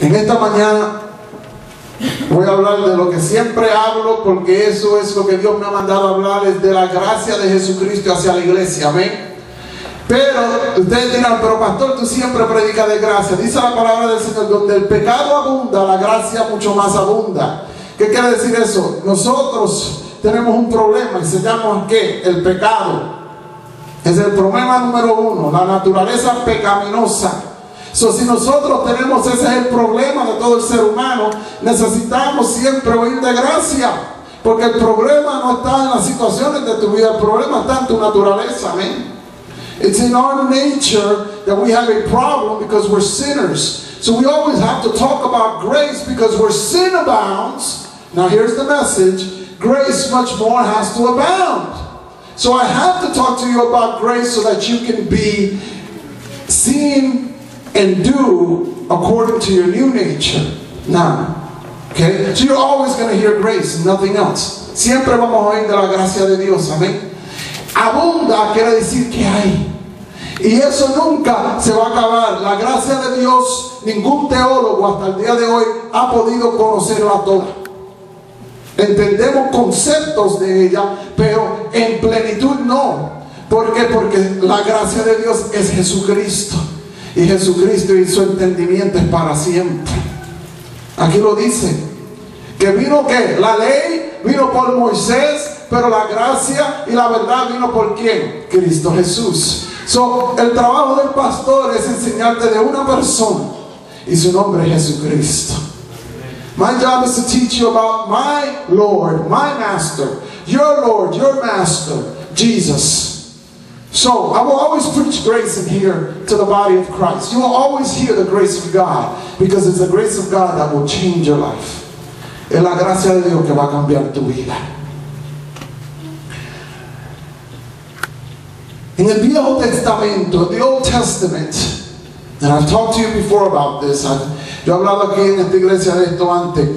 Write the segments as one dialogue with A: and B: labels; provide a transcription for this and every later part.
A: En esta mañana voy a hablar de lo que siempre hablo, porque eso es lo que Dios me ha mandado a hablar, es de la gracia de Jesucristo hacia la iglesia, amén. Pero ustedes dirán, pero pastor, tú siempre predicas de gracia. Dice la palabra del Señor, donde el pecado abunda, la gracia mucho más abunda. ¿Qué quiere decir eso? Nosotros tenemos un problema y se llama ¿qué? El pecado. Es el problema número uno, la naturaleza pecaminosa. Si nosotros tenemos, ese es el problema de todo el ser humano, necesitamos siempre oír de gracia, porque el problema no está en las situaciones de tu vida, el problema está en tu naturaleza, amén. It's in our nature that we have a problem because we're sinners. So we always have to talk about grace, because where sin abounds, now here's the message, grace much more has to abound. So I have to talk to you about grace so that you can be seen and do according to your new nature now. Okay? So you're always going to hear grace, nothing else. Siempre vamos a oír de la gracia de Dios, amén. Abunda quiere decir que hay. Y eso nunca se va a acabar. La gracia de Dios, ningún teólogo hasta el día de hoy ha podido conocerla toda. Entendemos conceptos de ella, pero en plenitud no. ¿Por qué? Porque la gracia de Dios es Jesucristo. Y Jesucristo y su entendimiento es para siempre. Aquí lo dice, que vino ¿qué? La ley vino por Moisés, pero la gracia y la verdad vino por ¿quién? Cristo Jesús. El trabajo del pastor es enseñarte de una persona, y su nombre es Jesucristo. My job is to teach you about my Lord, my Master, your Lord, your Master, Jesus. So, I will always preach grace in here to the body of Christ. You will always hear the grace of God, because it's the grace of God that will change your life. Es la gracia de Dios que va a cambiar tu vida. En el Viejo Testamento, the Old Testament, and I've talked to you before about this, yo he hablado aquí en esta iglesia de esto antes,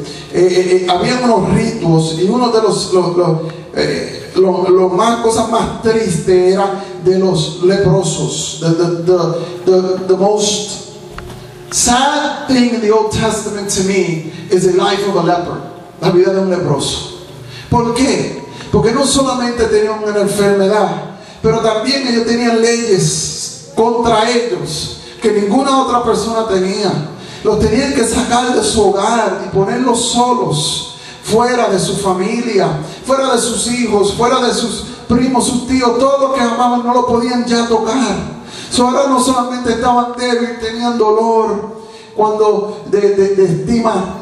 A: había unos ritos, y uno de los más cosas más tristes era de los leprosos. The most sad thing in the Old Testament to me is the life of a leper, la vida de un leproso. ¿Por qué? Porque no solamente tenían una enfermedad, pero también ellos tenían leyes contra ellos que ninguna otra persona tenía. Los tenían que sacar de su hogar y ponerlos solos, fuera de su familia, fuera de sus hijos, fuera de sus primos, sus tíos, todos los que amaban no lo podían ya tocar. Ahora no solamente estaban débiles, tenían dolor cuando de estima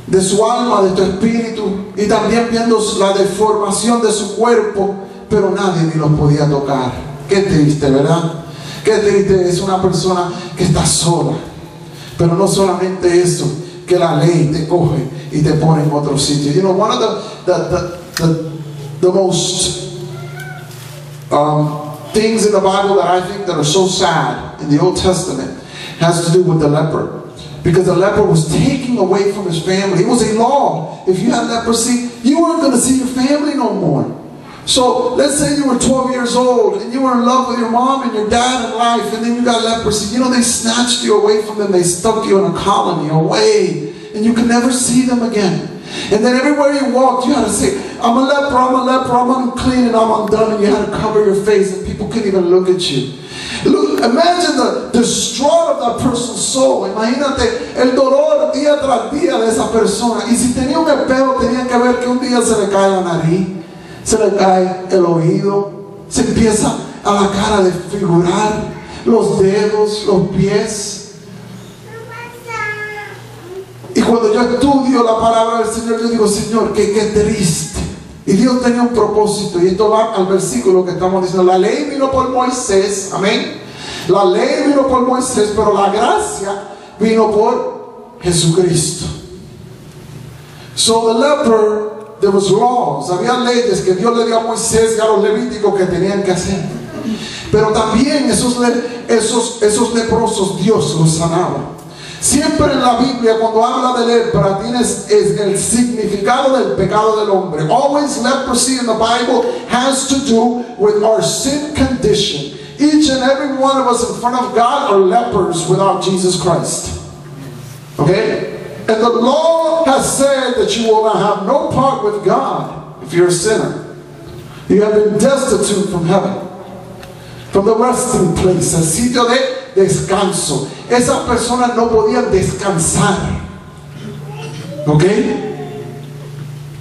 A: de su alma, de su espíritu, y también viendo la deformación de su cuerpo, pero nadie ni los podía tocar. Qué triste, ¿verdad? Qué triste es una persona que está sola. Pero no solamente eso, que la ley te coge y te pone en otro sitio. You know, one of the most things in the Bible that I think that are so sad in the Old Testament has to do with the leper. Because the leper was taken away from his family. It was a law. If you had leprosy, you weren't going to see your family no more. So let's say you were 12 years old and you were in love with your mom and your dad in life, and then you got leprosy. You know, they snatched you away from them. They stuck you in a colony away, and you could never see them again. And then everywhere you walked, you had to say, I'm a leper, I'm a leper, I'm unclean, and I'm undone. And you had to cover your face, and people couldn't even look at you. Look, imagine the distraught of that person's soul. Imagínate el dolor día tras día de esa persona. Y si tenía un espejo, tenía que ver que un día se le cae la nariz, se le cae el oído, se empieza a la cara de figurar, los dedos, los pies. Y cuando yo estudio la palabra del Señor, yo digo, Señor, qué triste. Y Dios tenía un propósito, y esto va al versículo que estamos diciendo. La ley vino por Moisés, amén. La ley vino por Moisés, pero la gracia vino por Jesucristo. So the leper, there was laws, había leyes que Dios le dio a Moisés y a los levíticos que tenían que hacer. Pero también esos leprosos Dios los sanaba. Siempre en la Biblia, cuando habla de lepra, tienes el significado del pecado del hombre. Always leprosy in the Bible has to do with our sin condition. Each and every one of us in front of God are lepers without Jesus Christ. Okay? And the law has said that you will not have no part with God if you're a sinner. You have been destitute from heaven, from the resting place, el sitio de descanso. Esas personas no podían descansar. ¿Ok?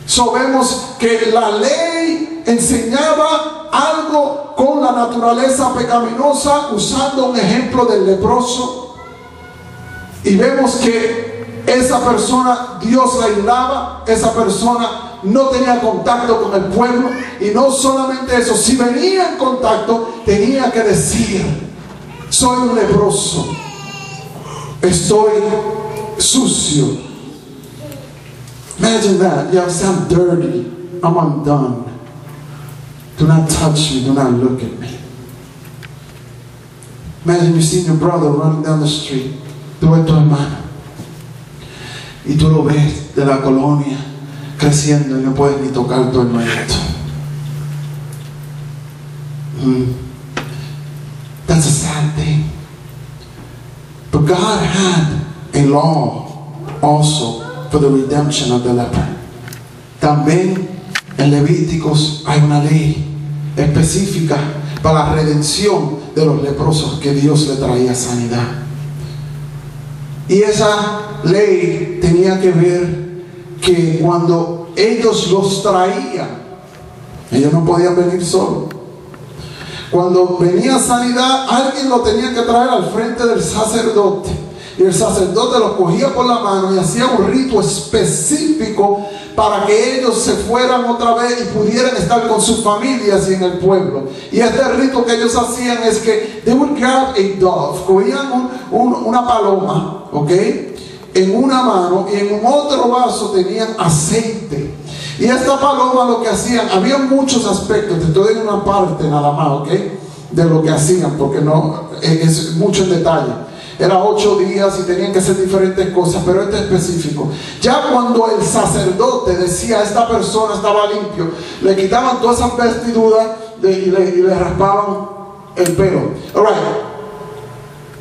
A: So vemos que la ley enseñaba algo con la naturaleza pecaminosa, usando un ejemplo del leproso. Y vemos que esa persona, Dios la aislaba, esa persona no tenía contacto con el pueblo. Y no solamente eso, si venía en contacto, tenía que decir: soy un leproso, estoy sucio. Imagine that. Yeah, I'm dirty, I'm undone. Do not touch me, do not look at me. Imagine you see your brother running down the street. Tú ves tu hermano y tú lo ves de la colonia creciendo y no puedes ni tocar tu hermanito. That's a sad thing. But God had a law also for the redemption of the leper. También en Levíticos hay una ley específica para la redención de los leprosos, que Dios le traía sanidad. Y esa ley tenía que ver que cuando ellos los traían, ellos no podían venir solos. Cuando venía sanidad, alguien lo tenía que traer al frente del sacerdote. Y el sacerdote los cogía por la mano y hacía un rito específico para que ellos se fueran otra vez y pudieran estar con sus familias y en el pueblo. Y este rito que ellos hacían es que they would grab a dove, cogían una paloma, ¿ok?, en una mano, y en un otro vaso tenían aceite. Y esta paloma lo que hacían, había muchos aspectos, te estoy en una parte nada más, ¿ok?, de lo que hacían, porque no es mucho en detalle. Era 8 días y tenían que hacer diferentes cosas, pero este específico. Ya cuando el sacerdote decía esta persona estaba limpio, le quitaban todas esas vestiduras y le raspaban el pelo. Alright,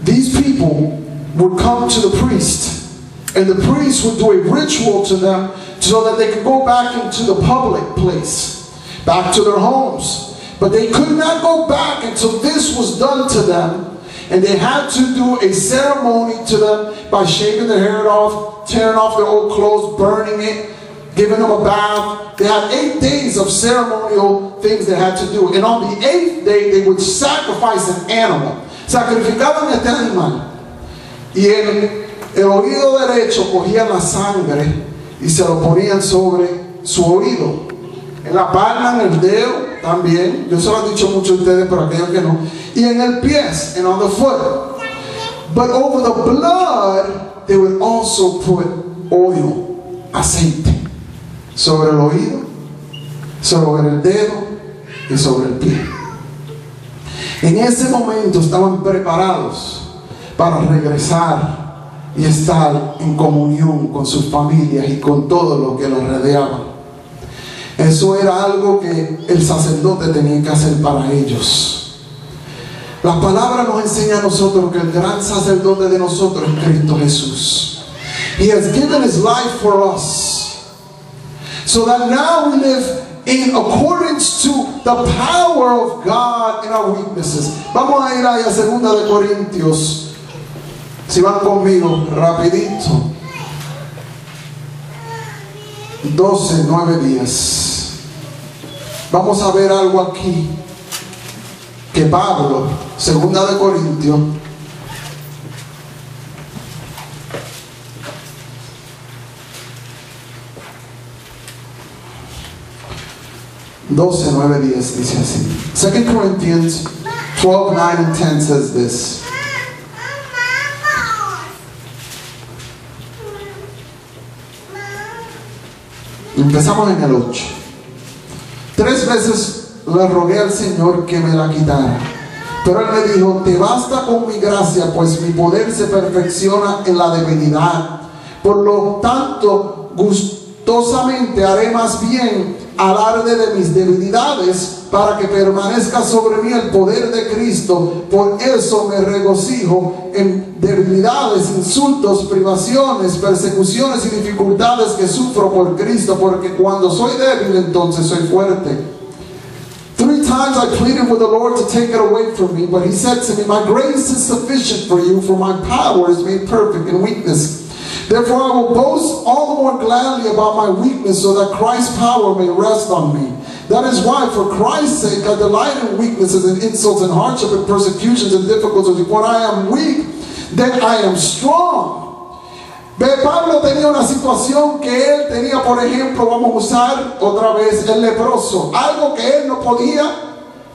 A: these people would come to the priest, and the priest would do a ritual to them so that they could go back into the public place, back to their homes. But they could not go back until this was done to them. And they had to do a ceremony to them by shaving their hair off, tearing off their old clothes, burning it, giving them a bath. They had 8 days of ceremonial things they had to do. And on the 8th day, they would sacrifice an animal. Sacrificaban este animal. Y en el oído derecho cogían la sangre y se lo ponían sobre su oído. En la palma, en el dedo también. Yo se lo he dicho mucho a ustedes, pero aquellos que no. Y en el pie, and on the foot. But over the blood, they would also put oil, aceite, sobre el oído, sobre el dedo y sobre el pie. En ese momento estaban preparados para regresar y estar en comunión con sus familias y con todo lo que los rodeaba. Eso era algo que el sacerdote tenía que hacer para ellos. La palabra nos enseña a nosotros que el gran sacerdote de nosotros es Cristo Jesús. He has given His life for us, so that now we live in accordance to the power of God in our weaknesses. Vamos a ir ahí a 2 de Corintios, si van conmigo rapidito. 12, 9, 10. Vamos a ver algo aquí que Pablo, 2 de Corintios, (12, 9, 10) dice así. 2 Corinthians 12, 9 and 10 says this. Empezamos en el 8. 3 veces le rogué al Señor que me la quitara, pero Él me dijo: te basta con mi gracia, pues mi poder se perfecciona en la debilidad. Por lo tanto, gustosamente haré más bien alarde de mis debilidades, para que permanezca sobre mí el poder de Cristo. Por eso me regocijo en debilidades, insultos, privaciones, persecuciones y dificultades que sufro por Cristo, porque cuando soy débil, entonces soy fuerte. 3 times I pleaded with the Lord to take it away from me, but he said to me, my grace is sufficient for you, for my power is made perfect in weakness. Therefore I will boast all the more gladly about my weakness, so that Christ's power may rest on me. That is why, for Christ's sake, I delight in weaknesses and insults and hardship and persecutions and difficulties. When I am weak, then I am strong. Pablo tenía una situación que él tenía, por ejemplo, vamos a usar otra vez el leproso, algo que él no podía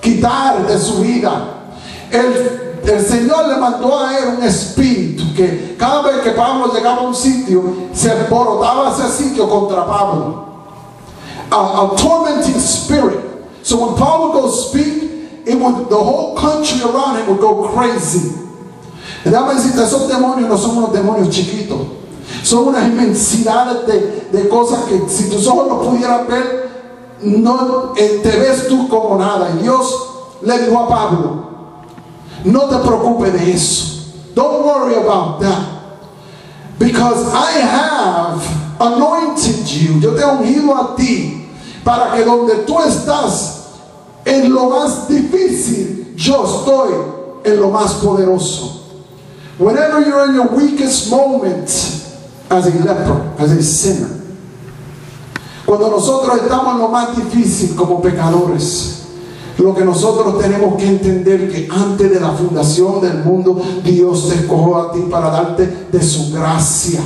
A: quitar de su vida. El Señor le mandó a él un espíritu que cada vez que Pablo llegaba a un sitio, se alborotaba ese sitio contra Pablo. A tormenting spirit. So when Paul would go speak, the whole country around him would go crazy. Y déjame decirte, esos demonios no son unos demonios chiquitos. Son unas inmensidades de cosas que si tus ojos no pudieran ver, no te ves tú como nada. Y Dios le dijo a Pablo, no te preocupes de eso. Don't worry about that. Because I have anointed you. Yo te he ungido a ti para que donde tú estás en lo más difícil, yo estoy en lo más poderoso. Whenever you're in your weakest moment, as a leper, as a sinner, cuando nosotros estamos en lo más difícil como pecadores, lo que nosotros tenemos que entender que antes de la fundación del mundo, Dios te escogió a ti para darte de su gracia.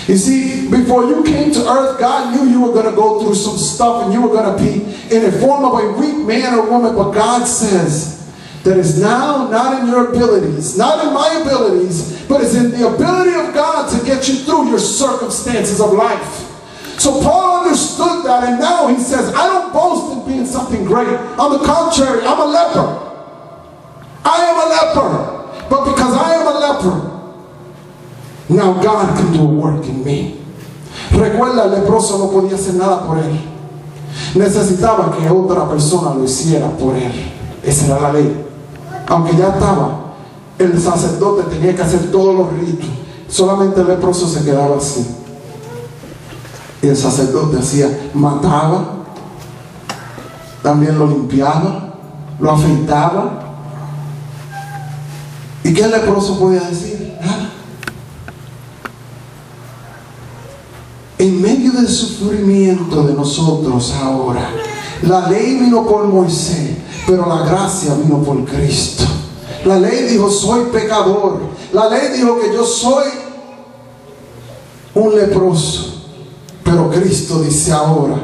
A: You see, before you came to earth, God knew you were going to go through some stuff and you were going to be in a form of a weak man or woman, but God says that is now not in your abilities, not in my abilities, but it's in the ability of God to get you through your circumstances of life. So Paul understood that, and now he says, I don't boast in being something great. On the contrary, I'm a leper. I am a leper. But because I am a leper, now God can do a work in me. Recuerda, el leproso no podía hacer nada por él. Necesitaba que otra persona lo hiciera por él. Esa era la ley. Aunque ya estaba, el sacerdote tenía que hacer todos los ritos. Solamente el leproso se quedaba así. Y el sacerdote hacía, mataba, también lo limpiaba, lo afeitaba. ¿Y qué el leproso podía decir? Nada. En medio del sufrimiento de nosotros ahora, la ley vino por Moisés, pero la gracia vino por Cristo. La ley dijo, soy pecador. La ley dijo que yo soy un leproso. Pero Cristo dice ahora,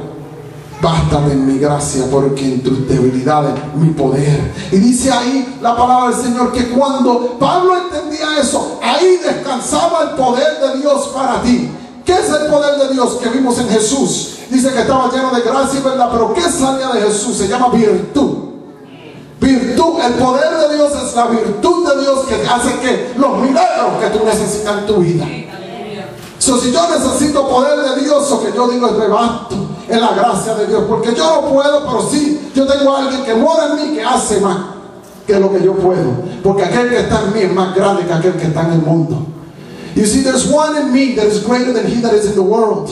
A: bástate en mi gracia, porque en tus debilidades mi poder. Y dice ahí la palabra del Señor que cuando Pablo entendía eso, ahí descansaba el poder de Dios para ti. ¿Qué es el poder de Dios que vimos en Jesús? Dice que estaba lleno de gracia y verdad, pero ¿qué salía de Jesús? Se llama virtud. Virtud, el poder de Dios es la virtud de Dios que hace que los milagros que tú necesitas en tu vida. So, si yo necesito poder de Dios, lo que yo digo es levanto en la gracia de Dios, porque yo no puedo, pero sí, yo tengo a alguien que mora en mí que hace más que lo que yo puedo, porque aquel que está en mí es más grande que aquel que está en el mundo. You see, there's one in me that is greater than he that is in the world.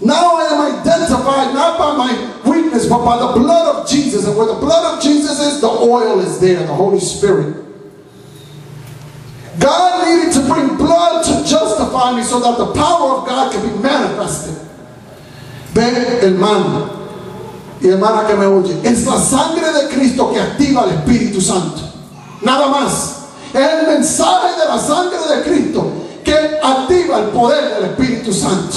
A: Now I am identified not by my weakness, but by the blood of Jesus, and where the blood of Jesus is, the oil is there, the Holy Spirit. God needed to bring blood to justify me so that the power of God can be manifested. Ven, hermano y hermana que me oye, es la sangre de Cristo que activa el Espíritu Santo. Nada más. Es el mensaje de la sangre de Cristo que activa el poder del Espíritu Santo.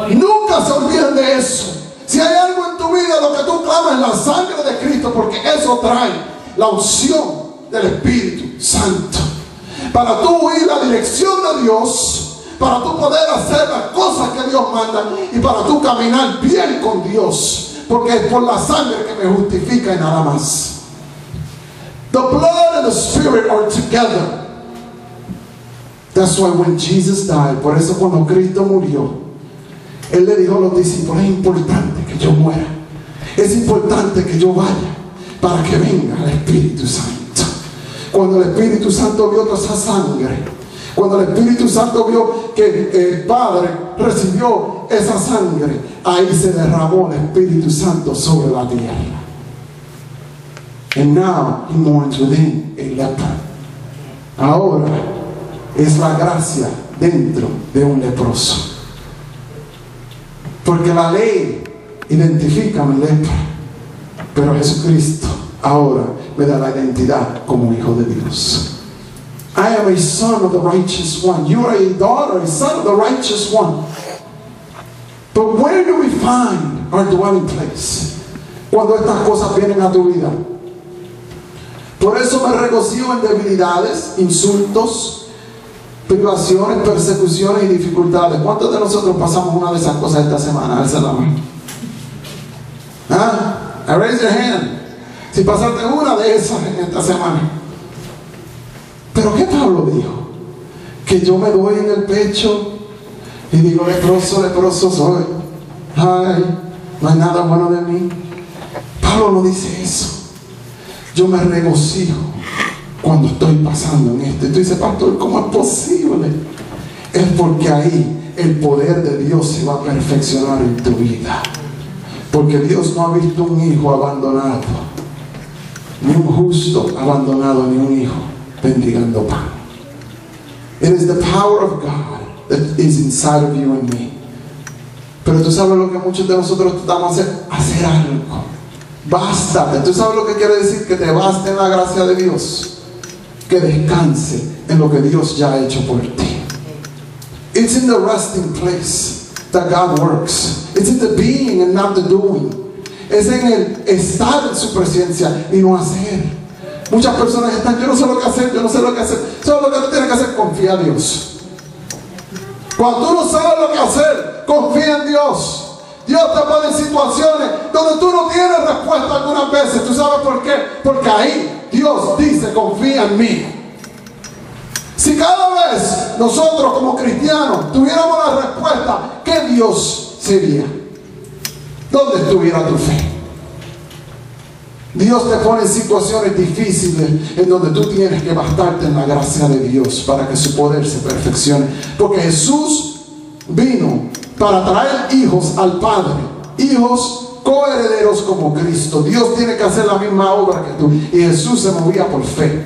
A: Nunca se olviden de eso. Si hay algo en tu vida, lo que tú clamas es la sangre de Cristo, porque eso trae la unción del Espíritu Santo. Para tú ir la dirección de Dios, para tú poder hacer las cosas que Dios manda y para tú caminar bien con Dios, porque es por la sangre que me justifica y nada más. The blood and the Spirit are together. That's why when Jesus died, por eso cuando Cristo murió, Él le dijo a los discípulos, es importante que que yo muera. Es importante que yo vaya para que venga el Espíritu Santo. Cuando el Espíritu Santo vio toda esa sangre, cuando el Espíritu Santo vio que el Padre recibió esa sangre, ahí se derramó el Espíritu Santo sobre la tierra. And now he mourns within a leper. Ahora es la gracia dentro de un leproso. Porque la ley identifica a mi lepra, pero Jesucristo ahora me da la identidad como hijo de Dios. I am a son of the righteous one. You are a daughter, a son of the righteous one. But where do we find our dwelling place cuando estas cosas vienen a tu vida? Por eso me regocijo en debilidades, insultos, privaciones, persecuciones y dificultades. ¿Cuántos de nosotros pasamos una de esas cosas esta semana? Alza la mano. Raise your hand. Si pasaste una de esas en esta semana. Pero ¿qué Pablo dijo? Que yo me doy en el pecho y digo, leproso, leproso soy. Ay, no hay nada bueno de mí. Pablo no dice eso. Yo me regocijo cuando estoy pasando en esto. Y tú dices, pastor, ¿cómo es posible? Es porque ahí el poder de Dios se va a perfeccionar en tu vida. Porque Dios no ha visto un hijo abandonado, ni un justo abandonado, ni un hijo bendigando pan. It is the power of God that is inside of you and me. Pero tú sabes lo que muchos de nosotros tratamos de hacer algo. Bástate. ¿Tú sabes lo que quiere decir? Que te baste en la gracia de Dios. Que descanse en lo que Dios ya ha hecho por ti. It's in the resting place that God works. It's in the being and not the doing. Es en el estar en su presencia y no hacer. Muchas personas están, yo no sé lo que hacer, yo no sé lo que hacer. ¿Sabes lo que tú tienes que hacer? Confía en Dios. Cuando tú no sabes lo que hacer, confía en Dios. Dios te pone en situaciones donde tú no tienes respuesta algunas veces. ¿Tú sabes por qué? Porque ahí Dios dice, confía en mí. Si cada vez nosotros como cristianos tuviéramos la respuesta, ¿qué Dios sería? ¿Dónde estuviera tu fe? Dios te pone en situaciones difíciles en donde tú tienes que bastarte en la gracia de Dios para que su poder se perfeccione. Porque Jesús vino para traer hijos al Padre, hijos coherederos como Cristo. Dios tiene que hacer la misma obra que tú. Y Jesús se movía por fe.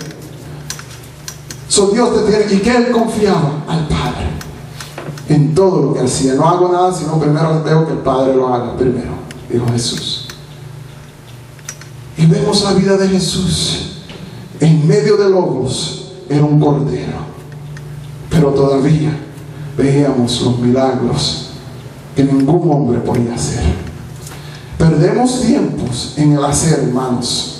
A: Dios te tiene, y que Él confiaba al Padre en todo lo que hacía. No hago nada sino primero veo que el Padre lo haga primero, dijo Jesús. Y vemos la vida de Jesús. En medio de lobos era un cordero, pero todavía veíamos los milagros que ningún hombre podía hacer. Perdemos tiempos en el hacer, hermanos.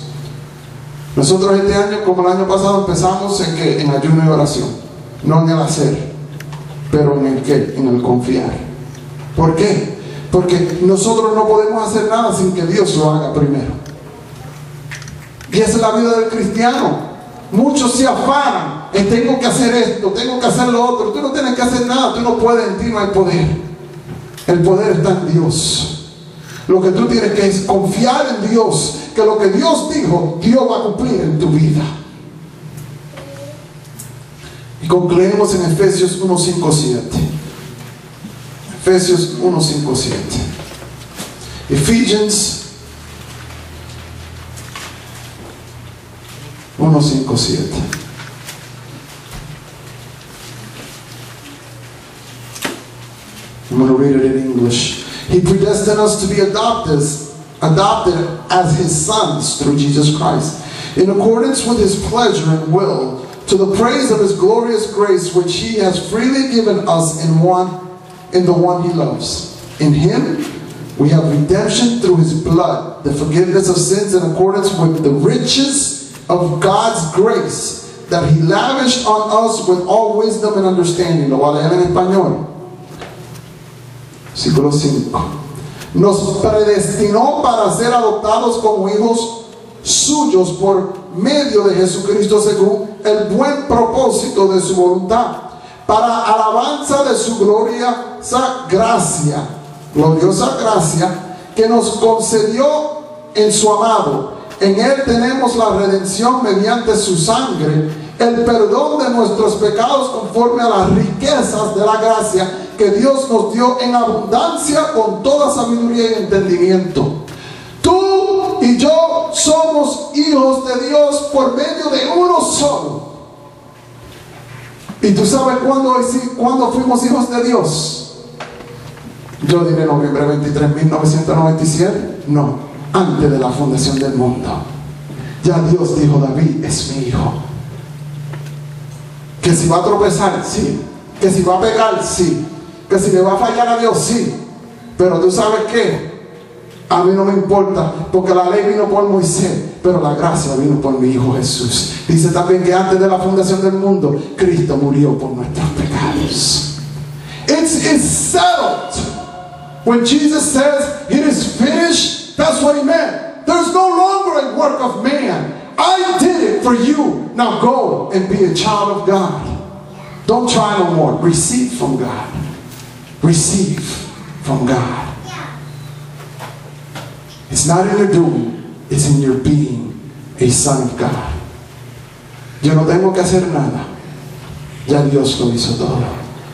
A: Nosotros este año, como el año pasado, empezamos en ayuno y oración, no en el hacer, pero en el qué, en el confiar. ¿Por qué? Porque nosotros no podemos hacer nada sin que Dios lo haga primero. Y esa es la vida del cristiano. Muchos se afanan en tengo que hacer esto, tengo que hacer lo otro. Tú no tienes que hacer nada, tú no puedes, en ti no hay poder. El poder está en Dios. Lo que tú tienes que es confiar en Dios, que lo que Dios dijo, Dios va a cumplir en tu vida. Y concluimos en Efesios 1:5-7. Efesios 1:5-7. Ephesians 1:5-7. I'm going to read it in English. He predestined us to be adopted as His sons through Jesus Christ, in accordance with His pleasure and will, to the praise of His glorious grace, which He has freely given us in the one He loves. In Him we have redemption through His blood, the forgiveness of sins in accordance with the riches of God's grace that He lavished on us with all wisdom and understanding. Lo voy a leer en español. Versículo 5. Nos predestinó para ser adoptados como hijos suyos por medio de Jesucristo según el buen propósito de su voluntad, para alabanza de su gloriosa gracia que nos concedió en su amado. En Él tenemos la redención mediante su sangre, el perdón de nuestros pecados conforme a las riquezas de la gracia que Dios nos dio en abundancia con toda sabiduría y entendimiento. Tú y yo somos hijos de Dios por medio de uno solo. ¿Y tú sabes cuándo fuimos hijos de Dios? Yo diré noviembre 23, 1997. No, antes de la fundación del mundo. Ya Dios dijo: David es mi hijo. Que si va a tropezar, sí. Que si va a pegar, sí. Que si le va a fallar a Dios, sí. Pero tú sabes qué, a mí no me importa, porque la ley vino por Moisés, pero la gracia vino por mi hijo Jesús. Dice también que antes de la fundación del mundo, Cristo murió por nuestros pecados. It's settled. When Jesus says it is finished, that's what he meant. There's no longer a work of man. I did it for you. Now go and be a child of God. Don't try no more. Receive from God. Receive from God. It's not in your doing, it's in your being a son of God. Yo no tengo que hacer nada. Ya Dios lo hizo todo.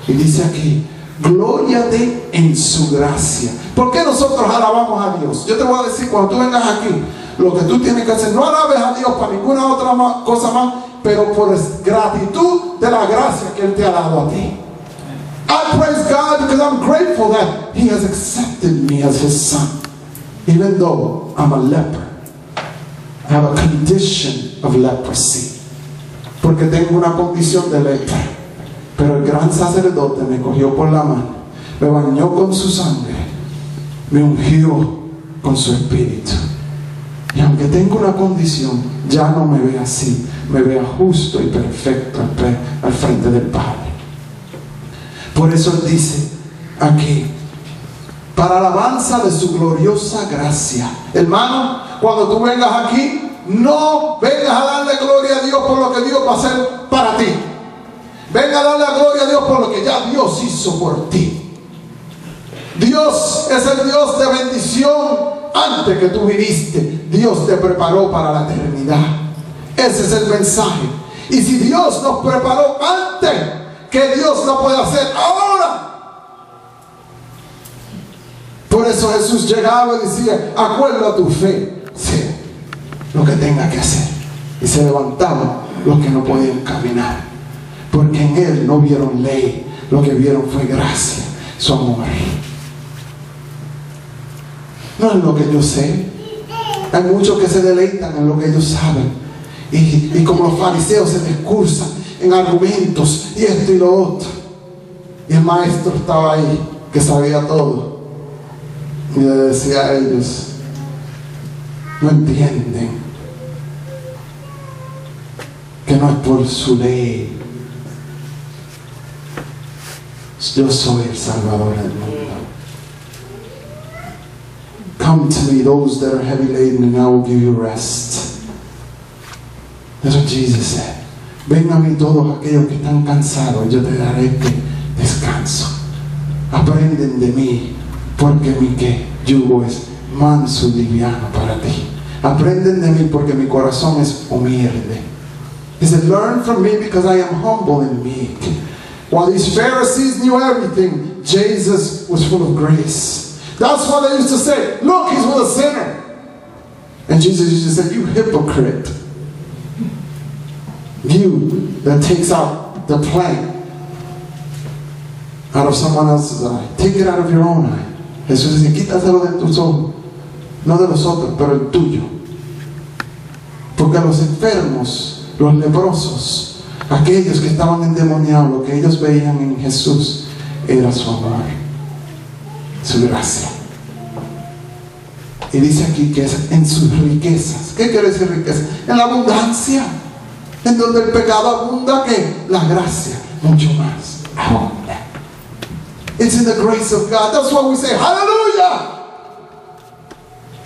A: Y dice aquí: glóriate en su gracia. ¿Por qué nosotros alabamos a Dios? Yo te voy a decir, cuando tú vengas aquí, lo que tú tienes que hacer, no alabes a Dios para ninguna otra cosa más, pero por gratitud de la gracia que Él te ha dado a ti. I praise God because I'm grateful that He has accepted me as His son. Even though I'm a leper, I have a condition of leprosy. Porque tengo una condición de lepra. Pero el gran sacerdote me cogió por la mano, me bañó con su sangre, me ungió con su espíritu. Y aunque tengo una condición, ya no me ve así, me vea justo y perfecto al frente del Padre. Por eso Él dice aquí: para alabanza de su gloriosa gracia. Hermano, cuando tú vengas aquí, no vengas a darle gloria a Dios por lo que Dios va a hacer para ti. Venga a darle la gloria a Dios por lo que ya Dios hizo por ti. Dios es el Dios de bendición. Antes que tú viniste, Dios te preparó para la eternidad. Ese es el mensaje. Y si Dios nos preparó antes, ¿qué Dios no puede hacer ahora? Por eso Jesús llegaba y decía: acuerda tu fe, sí, lo que tenga que hacer. Y se levantaban los que no podían caminar, porque en Él no vieron ley, lo que vieron fue gracia, su amor. No es lo que yo sé. Hay muchos que se deleitan en lo que ellos saben, y como los fariseos se discursan en argumentos y esto y lo otro. Y el maestro estaba ahí, que sabía todo, y le decía a ellos: no entienden que no es por su ley. Yo soy el Salvador del mundo. Come to me, those that are heavy laden, and I will give you rest. That's what Jesus said. Ven a mí todos aquellos que están cansados, yo te daré descanso. Aprenden de mí, porque mi yugo es manso y liviano para ti. Aprenden de mí porque mi corazón es humilde. He said, learn from me because I am humble and meek. While these Pharisees knew everything, Jesus was full of grace. That's why they used to say, look, he's with a sinner. And Jesus used to say, you hypocrite. You that takes out the plank out of someone else's eye. Take it out of your own eye. Jesús dice, quítaselo de tus ojos. No de los otros, pero el tuyo. Porque los enfermos, los leprosos, aquellos que estaban endemoniados, lo que ellos veían en Jesús era su amor, su gracia. Y dice aquí que es en sus riquezas. ¿Qué quiere decir riqueza? En la abundancia. En donde el pecado abunda, que la gracia mucho más abunda. It's in the grace of God. That's why we say hallelujah.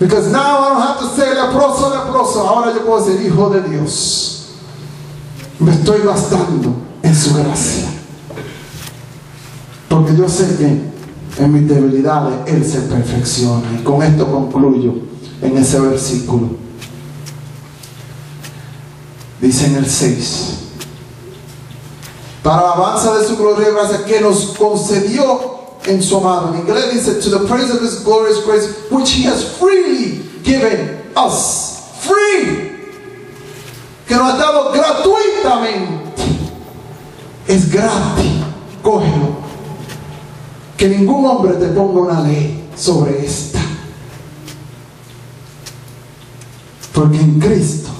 A: Because now I don't have to say leproso, leproso. Ahora yo puedo ser hijo de Dios. Me estoy bastando en su gracia. Porque yo sé que En mis debilidades Él se perfecciona. Y con esto concluyo en ese versículo. Dice en el 6: para la alabanza de su gloria y gracia que nos concedió en su amado. En inglés dice, to the praise of His glorious grace, which He has freely given us. Free. Que nos ha dado gratuitamente. Es gratis. Cógelo. Que ningún hombre te ponga una ley sobre esta. Porque en Cristo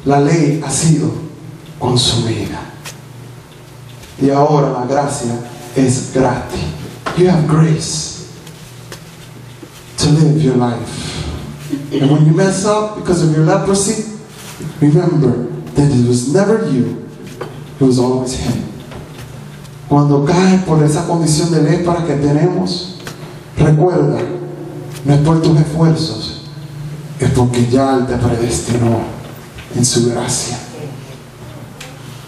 A: la ley ha sido consumida. Y ahora la gracia es gratis. You have grace to live your life. And when you mess up because of your leprosy, remember that it was never you, it was always Him. Cuando caes por esa condición de lepra que tenemos, recuerda, no es por tus esfuerzos, es porque ya Él te predestinó en su gracia.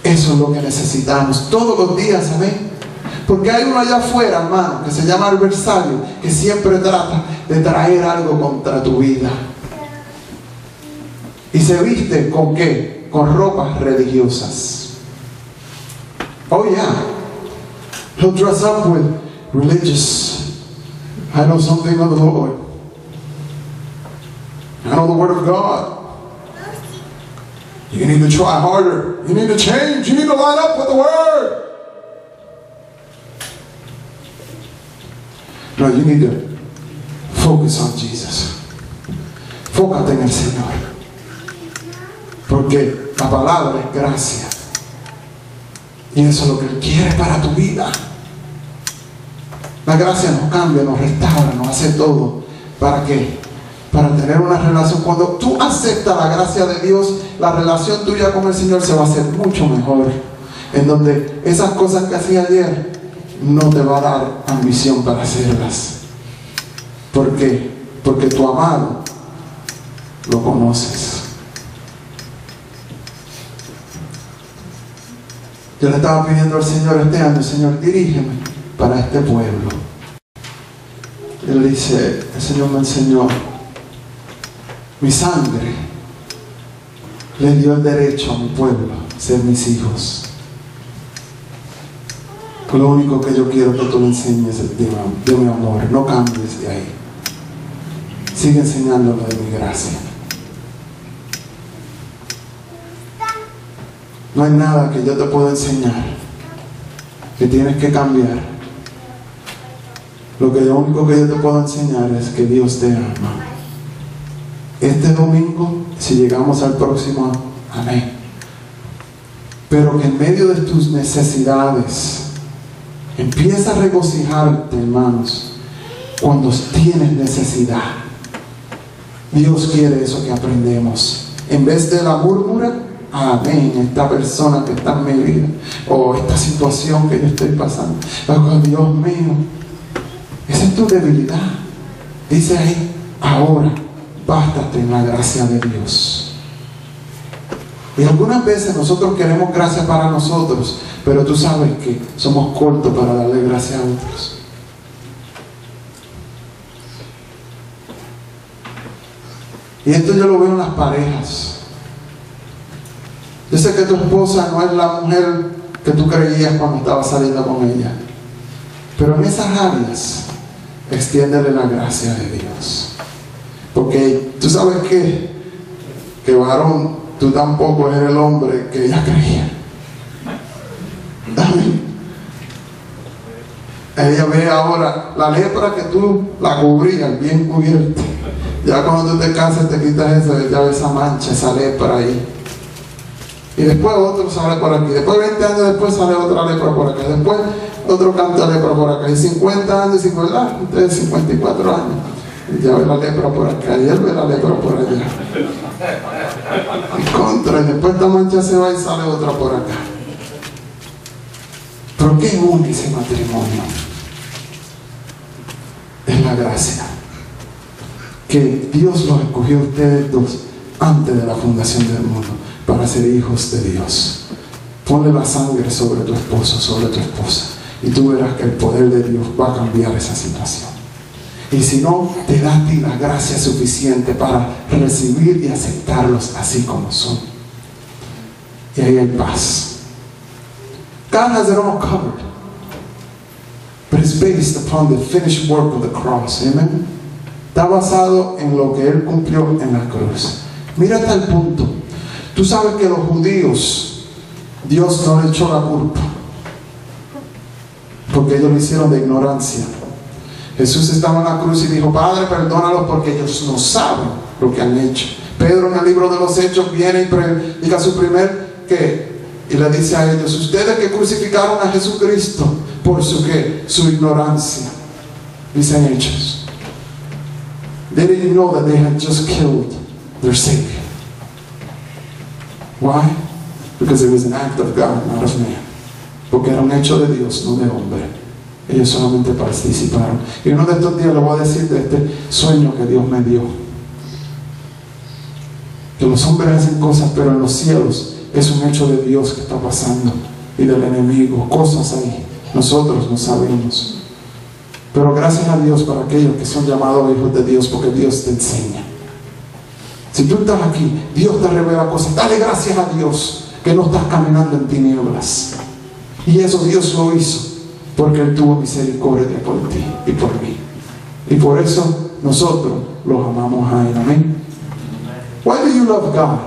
A: Eso es lo que necesitamos todos los días, amén. Porque hay uno allá afuera, hermano, que se llama adversario, que siempre trata de traer algo contra tu vida. Y se viste ¿con qué? Con ropas religiosas. Oh yeah. He'll dress up with religious. I know something of the Lord. I know the Word of God. You need to try harder. You need to change. You need to line up with the Word. No, you need to focus on Jesus. Fócate en el Señor. Porque la palabra es gracia. Y eso es lo que Él quiere para tu vida. La gracia nos cambia, nos restaura, nos hace todo. ¿Para qué? Para tener una relación. Cuando tú aceptas la gracia de Dios, la relación tuya con el Señor se va a hacer mucho mejor. En donde esas cosas que hacía ayer no te va a dar ambición para hacerlas. ¿Por qué? Porque tu amado lo conoces. Yo le estaba pidiendo al Señor este año: Señor, dirígeme para este pueblo. Él dice, el Señor me enseñó, mi sangre le dio el derecho a mi pueblo a ser mis hijos. Lo único que yo quiero que tú le enseñes es de mi amor. No cambies de ahí. Sigue enseñándolo de mi gracia. No hay nada que yo te pueda enseñar que tienes que cambiar. Lo único que yo te puedo enseñar es que Dios te ama. Este domingo, si llegamos al próximo, amén. Pero que en medio de tus necesidades empieza a regocijarte, hermanos, cuando tienes necesidad. Dios quiere eso que aprendemos. En vez de la murmura, amén, esta persona que está en mi vida, o esta situación que yo estoy pasando, oh, Dios mío, esa es tu debilidad. Dice ahí, ahora bástate en la gracia de Dios. Y algunas veces nosotros queremos gracia para nosotros, pero tú sabes que somos cortos para darle gracia a otros. Y esto yo lo veo en las parejas. Yo sé que tu esposa no es la mujer que tú creías cuando estabas saliendo con ella, pero en esas áreas extiéndele la gracia de Dios. Porque tú sabes que varón, tú tampoco eres el hombre que ella creía. Amén. Ella ve ahora la lepra que tú la cubrías, bien cubierta. Ya cuando tú te casas te quitas eso, ya ves esa mancha, esa lepra ahí. Y después otro sale por aquí. Después 20 años después sale otra lepra por acá. Después otro canto de lepra por acá. Y 50 años, ustedes 54 años. Y ya ve la lepra por acá. Y él ve la lepra por allá. Y contra. Y después esta mancha se va y sale otra por acá. ¿Pero qué une ese matrimonio? Es la gracia. Que Dios los escogió a ustedes dos antes de la fundación del mundo para ser hijos de Dios. Ponle la sangre sobre tu esposo, sobre tu esposa. y tú verás que el poder de Dios va a cambiar esa situación. Y si no, te da a ti la gracia suficiente para recibir y aceptarlos así como son. Y ahí hay paz. God has it all covered. But it's based upon the finished work of the cross. Amen. Está basado en lo que Él cumplió en la cruz. Mira hasta el punto. Tú sabes que los judíos, Dios no le echó la culpa, porque ellos lo hicieron de ignorancia. Jesús estaba en la cruz y dijo: Padre, perdónalos porque ellos no saben lo que han hecho. Pedro en el libro de los Hechos viene y predica su primer y le dice a ellos: ustedes que crucificaron a Jesucristo por su ignorancia. Dicen Hechos. They didn't know that they had just killed their Savior. Why? Because it was an act of God, not of man. Porque era un hecho de Dios, no de hombre. Ellos solamente participaron. Y uno de estos días les voy a decir de este sueño que Dios me dio. Que los hombres hacen cosas, pero en los cielos es un hecho de Dios que está pasando. Y del enemigo, cosas ahí. Nosotros no sabemos. Pero gracias a Dios por aquellos que son llamados hijos de Dios, porque Dios te enseña. Si tú estás aquí, Dios te revela cosas. Dale gracias a Dios que no estás caminando en tinieblas. Y eso Dios lo hizo porque Él tuvo misericordia por ti y por mí. Y por eso nosotros los amamos a Él. Amén. Why do you love God?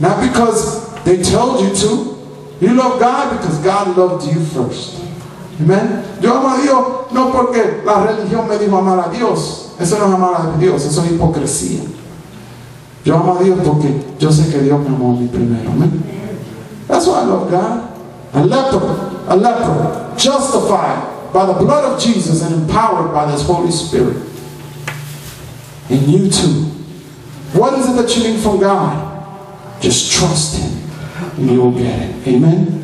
A: Not because they told you to. You love God because God loved you first. Amen. Yo amo a Dios no porque la religión me dijo amar a Dios. Eso no es amar a Dios, eso es hipocresía. Yo amo a Dios porque yo sé que Dios me amó a mí primero. Amen. That's why I love God. A leper, justified by the blood of Jesus and empowered by His Holy Spirit. And you too. What is it that you need from God? Just trust Him and you will get it. Amen.